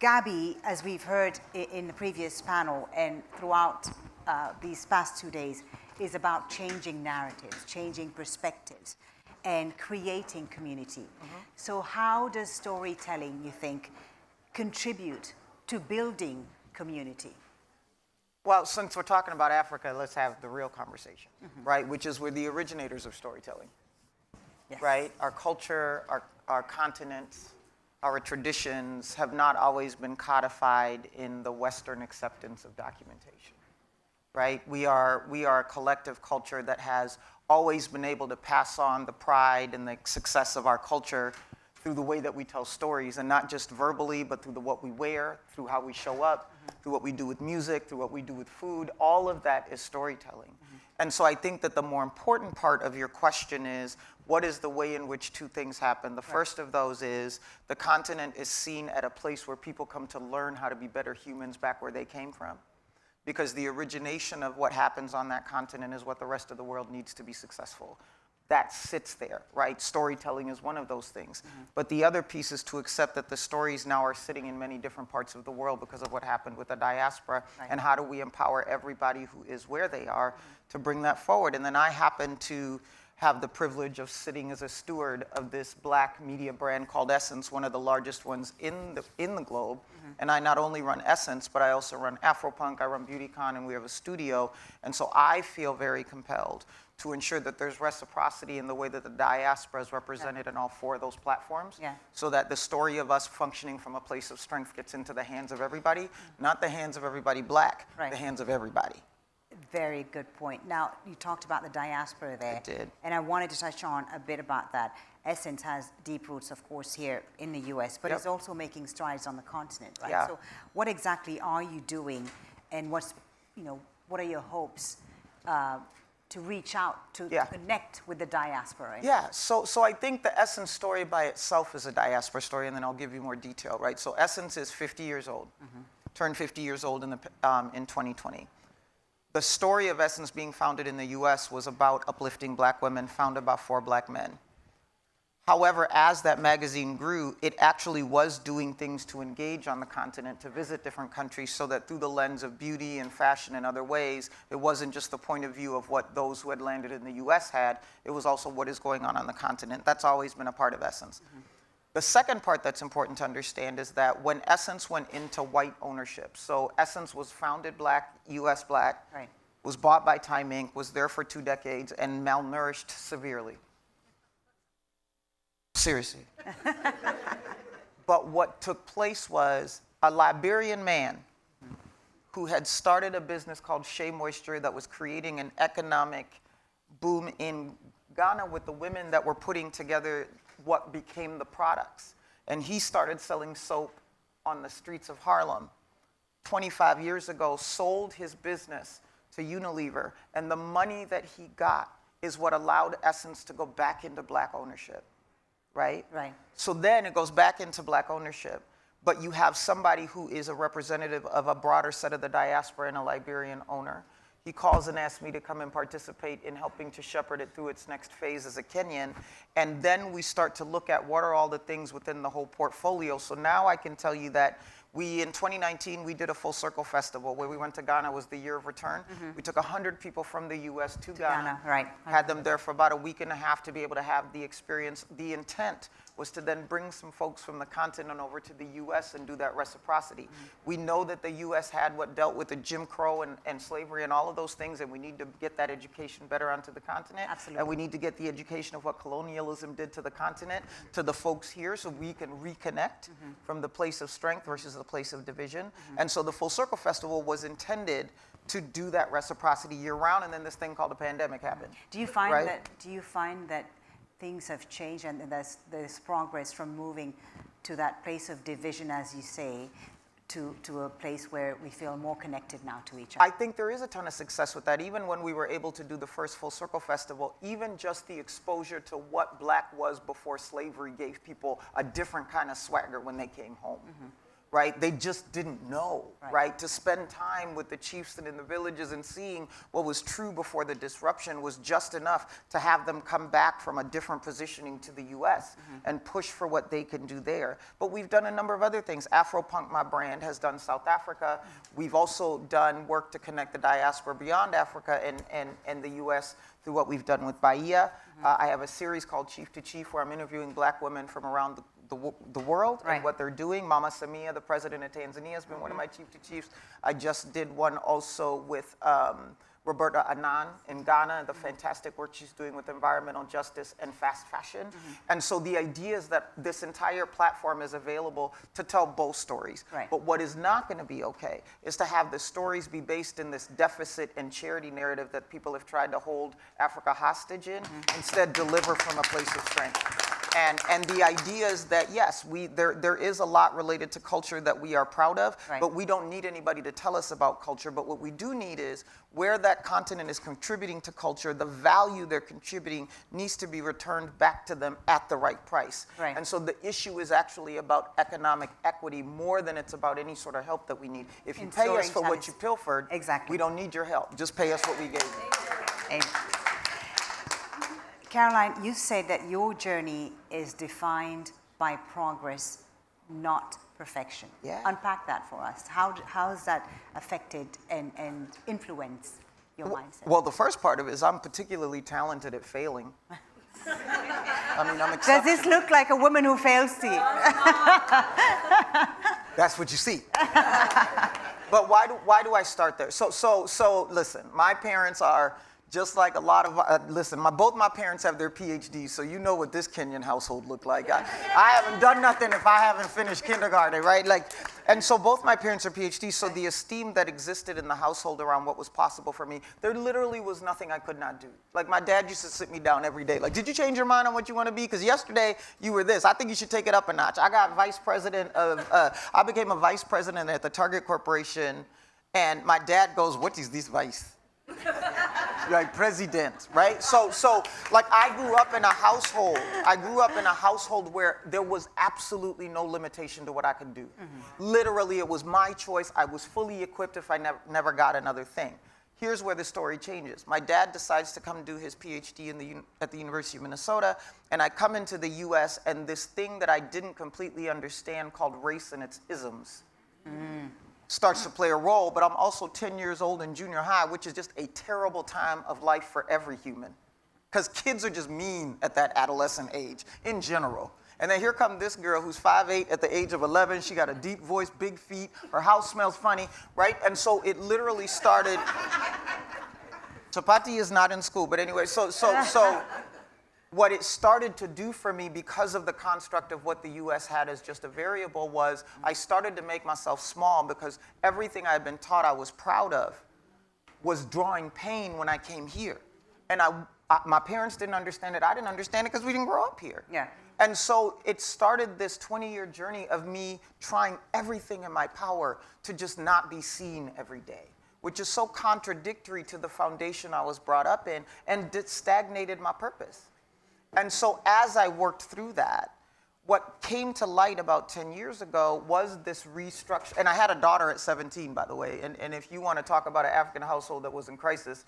Gabby, as we've heard in the previous panel and throughout these past 2 days, is about changing narratives, changing perspectives, and creating community. So how does storytelling, you think, contribute to building community? Well, since we're talking about Africa, let's have the real conversation, right? Which is we're the originators of storytelling, Yes. right? Our culture, our continents, our traditions have not always been codified in the Western acceptance of documentation, right? We are a collective culture that has always been able to pass on the pride and the success of our culture through the way that we tell stories, and not just verbally, but through what we wear, through how we show up, through what we do with music, through what we do with food. All of that is storytelling. And so I think that the more important part of your question is, what is the way in which two things happen? The first of those is the continent is seen at a place where people come to learn how to be better humans back where they came from. Because the origination of what happens on that continent is what the rest of the world needs to be successful. That sits there, right? Storytelling is one of those things. But the other piece is to accept that the stories now are sitting in many different parts of the world because of what happened with the diaspora, and how do we empower everybody who is where they are to bring that forward. And then I happen to have the privilege of sitting as a steward of this Black media brand called Essence, one of the largest ones in the globe. And I not only run Essence, but I also run Afropunk, I run BeautyCon, and we have a studio. And so I feel very compelled to ensure that there's reciprocity in the way that the diaspora is represented in all four of those platforms, so that the story of us functioning from a place of strength gets into the hands of everybody, not the hands of everybody Black, the hands of everybody. Very good point. Now, you talked about the diaspora there. I did. And I wanted to touch on a bit about that. Essence has deep roots, of course, here in the US, but it's also making strides on the continent, right? Yeah. So what exactly are you doing, and what are your hopes to reach out, to connect with the diaspora? Yeah, so I think the Essence story by itself is a diaspora story, and then I'll give you more detail, right? So Essence is 50 years old, turned 50 years old in 2020. The story of Essence being founded in the US was about uplifting Black women, founded by 4 Black men. However, as that magazine grew, it actually was doing things to engage on the continent, to visit different countries, so that through the lens of beauty and fashion and other ways, it wasn't just the point of view of what those who had landed in the US had, it was also what is going on the continent. That's always been a part of Essence. The second part that's important to understand is that when Essence went into white ownership, so Essence was founded Black, US Black, was bought by Time Inc., was there for 2 decades, and malnourished severely. Seriously. But what took place was a Liberian man who had started a business called Shea Moisture that was creating an economic boom in Ghana with the women that were putting together what became the products. And he started selling soap on the streets of Harlem 25 years ago, sold his business to Unilever, and the money that he got is what allowed Essence to go back into Black ownership. Right? So then it goes back into Black ownership, but you have somebody who is a representative of a broader set of the diaspora and a Liberian owner. He calls and asks me to come and participate in helping to shepherd it through its next phase as a Kenyan. And then we start to look at what are all the things within the whole portfolio. So now I can tell you that in 2019, we did a full circle festival where we went to Ghana. It was the year of return. We took 100 people from the US to Ghana, had them there for about a week and a half to be able to have the experience. The intent was to then bring some folks from the continent over to the US and do that reciprocity. We know that the US had what dealt with the Jim Crow and slavery and all of those things, and we need to get that education better onto the continent. And we need to get the education of what colonialism did to the continent, to the folks here, so we can reconnect from the place of strength versus the place of division. And so the Full Circle Festival was intended to do that reciprocity year round, and then this thing called the pandemic happened. Do you find that things have changed and there's progress from moving to that place of division, as you say, to a place where we feel more connected now to each other? I think there is a ton of success with that. Even when we were able to do the first Full Circle Festival, even just the exposure to what Black was before slavery gave people a different kind of swagger when they came home. right? They just didn't know, right? To spend time with the chiefs and in the villages and seeing what was true before the disruption was just enough to have them come back from a different positioning to the US and push for what they can do there. But we've done a number of other things. Afropunk, my brand, has done South Africa. We've also done work to connect the diaspora beyond Africa and the US through what we've done with Bahia. I have a series called Chief to Chief where I'm interviewing Black women from around the world and what they're doing. Mama Samia, the president of Tanzania, has been one of my Chief to Chiefs. I just did one also with Roberta Annan in Ghana, the fantastic work she's doing with environmental justice and fast fashion. And so the idea is that this entire platform is available to tell both stories. But what is not going to be okay is to have the stories be based in this deficit and charity narrative that people have tried to hold Africa hostage in, instead deliver from a place of strength. And the idea is that, yes, there is a lot related to culture that we are proud of, but we don't need anybody to tell us about culture. But what we do need is where that continent is contributing to culture, the value they're contributing needs to be returned back to them at the right price. And so the issue is actually about economic equity more than it's about any sort of help that we need. If you pay us for what you pilfered, we don't need your help. Just pay us what we gave you. Caroline, you said that your journey is defined by progress, not perfection. Unpack that for us. How has that affected and influenced your mindset? Well, the first part of it is I'm particularly talented at failing. I mean, I'm Does this look like a woman who fails to you? That's what you see. But why do I start there? So listen, my parents are just like a lot of, both my parents have their PhDs, so you know what this Kenyan household looked like. I haven't done nothing if I haven't finished kindergarten, right? And so both my parents are PhDs, so the esteem that existed in the household around what was possible for me, there literally was nothing I could not do. Like, my dad used to sit me down every day, like, did you change your mind on what you want to be? Because yesterday you were this. I think you should take it up a notch. I became a vice president at the Target Corporation, and my dad goes, what is this vice? Like, president, right? So like, I grew up in a household where there was absolutely no limitation to what I could do. Literally, it was my choice. I was fully equipped if I never got another thing. Here's where the story changes. My dad decides to come do his PhD at the University of Minnesota, and I come into the US, and this thing that I didn't completely understand called race and its isms starts to play a role, but I'm also 10 years old in junior high, which is just a terrible time of life for every human. Because kids are just mean at that adolescent age, in general. And then here comes this girl who's 5'8" at the age of 11. She got a deep voice, big feet. Her house smells funny, right? And so it literally started. Chapati is not in school, but anyway, so what it started to do for me, because of the construct of what the US had as just a variable, was I started to make myself small, because everything I had been taught I was proud of was drawing pain when I came here. And my parents didn't understand it. I didn't understand it because we didn't grow up here. And so it started this 20-year journey of me trying everything in my power to just not be seen every day, which is so contradictory to the foundation I was brought up in, and it stagnated my purpose. And so as I worked through that, what came to light about 10 years ago was this restructure. And I had a daughter at 17, by the way. And if you want to talk about an African household that was in crisis,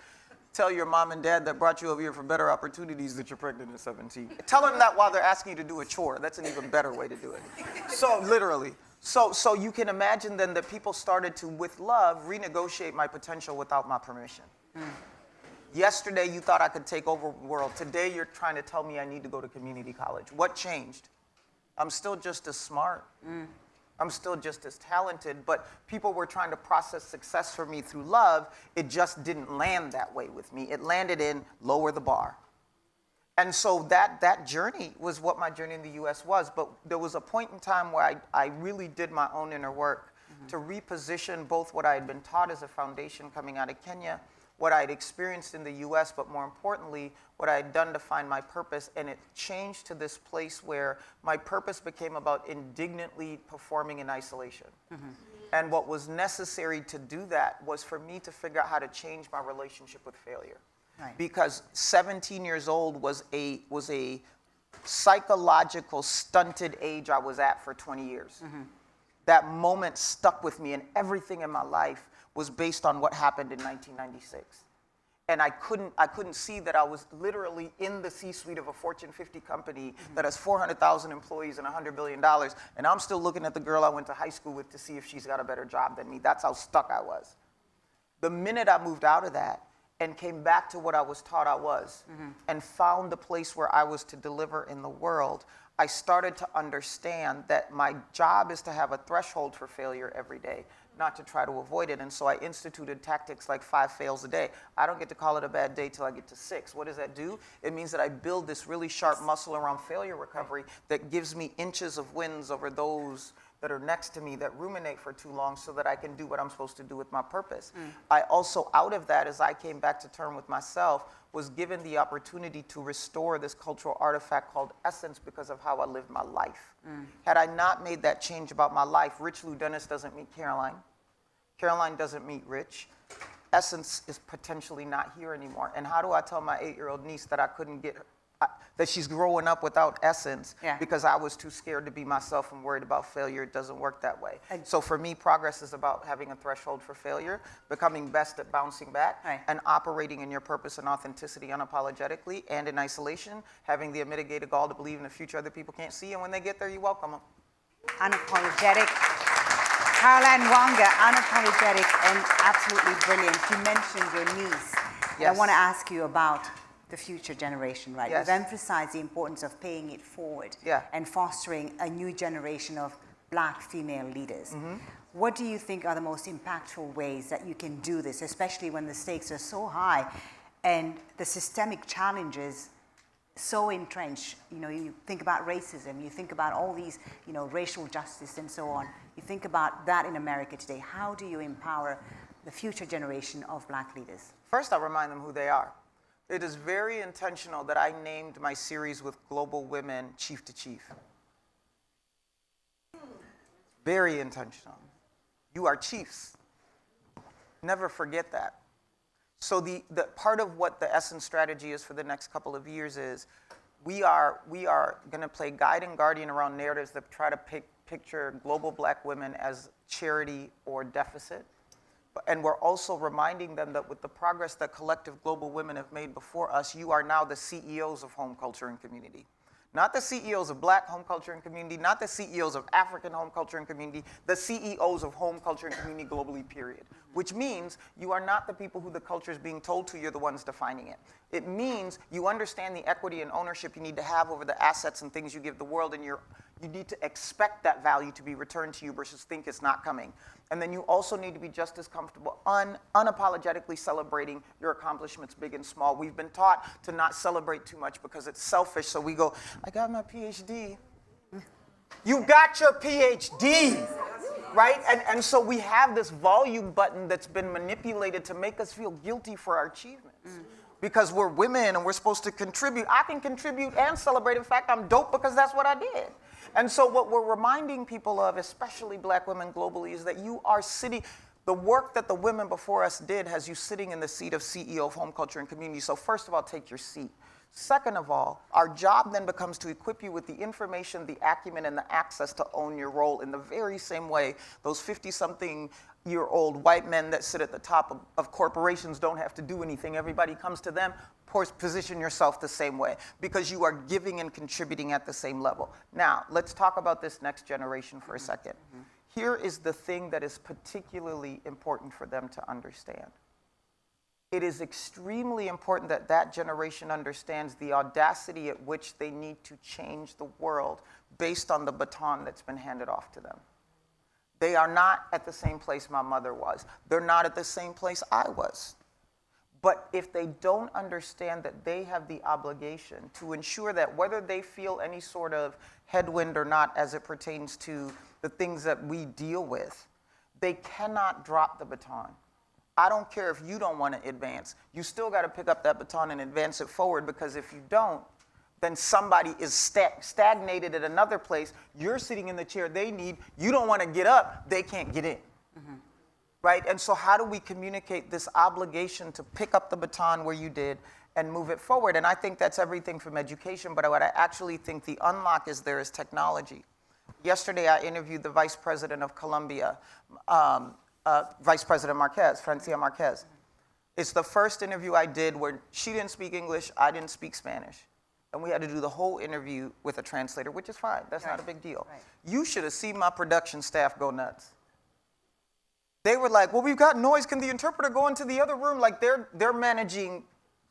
tell your mom and dad that brought you over here for better opportunities that you're pregnant at 17. Tell them that while they're asking you to do a chore. That's an even better way to do it. So literally. So you can imagine then that people started to, with love, renegotiate my potential without my permission. Yesterday, you thought I could take over the world. Today, you're trying to tell me I need to go to community college. What changed? I'm still just as smart. I'm still just as talented, but people were trying to process success for me through love. It just didn't land that way with me. It landed in lower the bar. And so that journey was what my journey in the US was. But there was a point in time where I really did my own inner work to reposition both what I had been taught as a foundation coming out of Kenya, what I had experienced in the US, but more importantly, what I had done to find my purpose. And it changed to this place where my purpose became about indignantly performing in isolation. And what was necessary to do that was for me to figure out how to change my relationship with failure. Because 17 years old was a psychological stunted age I was at for 20 years. That moment stuck with me, and everything in my life was based on what happened in 1996. And I couldn't see that I was literally in the C-suite of a Fortune 50 company that has 400,000 employees and $100 billion, and I'm still looking at the girl I went to high school with to see if she's got a better job than me. That's how stuck I was. The minute I moved out of that and came back to what I was taught I was, and found the place where I was to deliver in the world, I started to understand that my job is to have a threshold for failure every day, not to try to avoid it. And so I instituted tactics like 5 fails a day. I don't get to call it a bad day till I get to 6. What does that do? It means that I build this really sharp muscle around failure recovery that gives me inches of wins over those that are next to me that ruminate for too long, so that I can do what I'm supposed to do with my purpose. I also, out of that, as I came back to term with myself, was given the opportunity to restore this cultural artifact called essence because of how I lived my life. Had I not made that change about my life, Rich Lou Dennis doesn't meet Caroline. Caroline doesn't meet Rich. Essence is potentially not here anymore. And how do I tell my 8-year-old niece that I couldn't get her, that she's growing up without essence because I was too scared to be myself and worried about failure? It doesn't work that way. So for me, progress is about having a threshold for failure, becoming best at bouncing back, and operating in your purpose and authenticity unapologetically and in isolation, having the unmitigated gall to believe in the future other people can't see, and when they get there, you welcome them. Unapologetic. Caroline Wanga, unapologetic and absolutely brilliant. You mentioned your niece. And I want to ask you about the future generation, right? You've emphasized the importance of paying it forward and fostering a new generation of Black female leaders. What do you think are the most impactful ways that you can do this, especially when the stakes are so high and the systemic challenges so entrenched? You know, you think about racism, you think about all these, you know, racial justice and so on. You think about that in America today. How do you empower the future generation of Black leaders? First, I'll remind them who they are. It is very intentional that I named my series with global women Chief to Chief. Very intentional. You are chiefs. Never forget that. So the part of what the Essence strategy is for the next couple of years is we are going to play guide and guardian around narratives that try to picture global Black women as charity or deficit. And we're also reminding them that with the progress that collective global women have made before us, you are now the CEOs of home, culture, and community. Not the CEOs of Black home, culture, and community, not the CEOs of African home, culture, and community, the CEOs of home, culture, and community globally, period. Which means you are not the people who the culture is being told to, you're the ones defining it. It means you understand the equity and ownership you need to have over the assets and things you give the world, and you need to expect that value to be returned to you versus think it's not coming. And then you also need to be just as comfortable unapologetically celebrating your accomplishments, big and small. We've been taught to not celebrate too much because it's selfish, so we go, I got my PhD. You got your PhD, right? And so we have this volume button that's been manipulated to make us feel guilty for our achievements. Because we're women and we're supposed to contribute. I can contribute and celebrate. In fact, I'm dope because that's what I did. And so what we're reminding people of, especially Black women globally, is that you are sitting, the work that the women before us did has you sitting in the seat of CEO of home, culture, and community. So first of all, take your seat. Second of all, our job then becomes to equip you with the information, the acumen, and the access to own your role in the very same way those 50-something-year-old white men that sit at the top of corporations don't have to do anything. Everybody comes to them. Position yourself the same way because you are giving and contributing at the same level. Now, let's talk about this next generation for a second. Here is the thing that is particularly important for them to understand. It is extremely important that that generation understands the audacity at which they need to change the world based on the baton that's been handed off to them. They are not at the same place my mother was. They're not at the same place I was. But if they don't understand that they have the obligation to ensure that whether they feel any sort of headwind or not as it pertains to the things that we deal with, they cannot drop the baton. I don't care if you don't want to advance. You still got to pick up that baton and advance it forward, because if you don't, then somebody is stagnated at another place. You're sitting in the chair they need. You don't want to get up. They can't get in. Right? And so how do we communicate this obligation to pick up the baton where you did and move it forward? And I think that's everything from education, but what I actually think the unlock is there is technology. Yesterday, I interviewed the Vice President of Colombia, Vice President Marquez, Francia Marquez. It's the first interview I did where she didn't speak English, I didn't speak Spanish. And we had to do the whole interview with a translator, which is fine. That's not a big deal. Right. You should have seen my production staff go nuts. They were like, well, we've got noise. Can the interpreter go into the other room? Like they're managing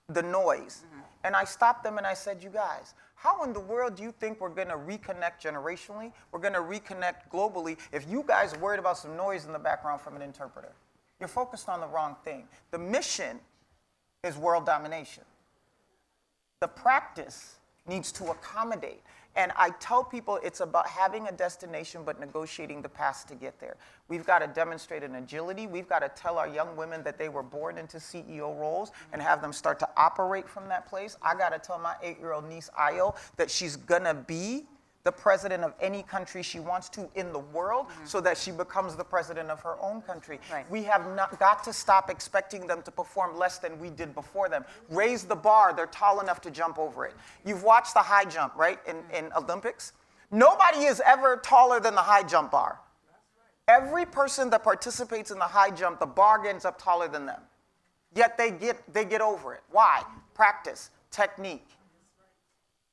the noise. Mm-hmm. And I stopped them and I said, you guys, how in the world do you think we're going to reconnect generationally? We're going to reconnect globally if you guys are worried about some noise in the background from an interpreter? You're focused on the wrong thing. The mission is world domination. The practice needs to accommodate. And I tell people it's about having a destination but negotiating the paths to get there. We've got to demonstrate an agility. We've got to tell our young women that they were born into CEO roles and have them start to operate from that place. I got to tell my 8-year-old niece, Ayo, that she's going to be the president of any country she wants to in the world, so that she becomes the president of her own country. Right. We have not got to stop expecting them to perform less than we did before them. Raise the bar. They're tall enough to jump over it. You've watched the high jump, right, in Olympics? Nobody is ever taller than the high jump bar. Every person that participates in the high jump, the bar ends up taller than them. Yet they get over it. Why? Practice, technique.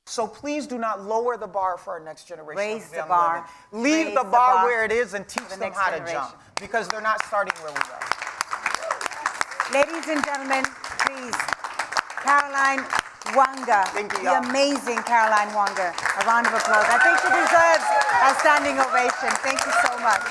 So please do not lower the bar for our next generation. Raise of the young bar. women. Leave Raise the the bar bar where it is and teach for the them next how to generation. jump, because they're not starting where we are. Ladies and gentlemen, please, Caroline Wanga. Thank you, The y'all. amazing Caroline Wanga. A round of applause. I think she deserves a standing ovation. Thank you so much.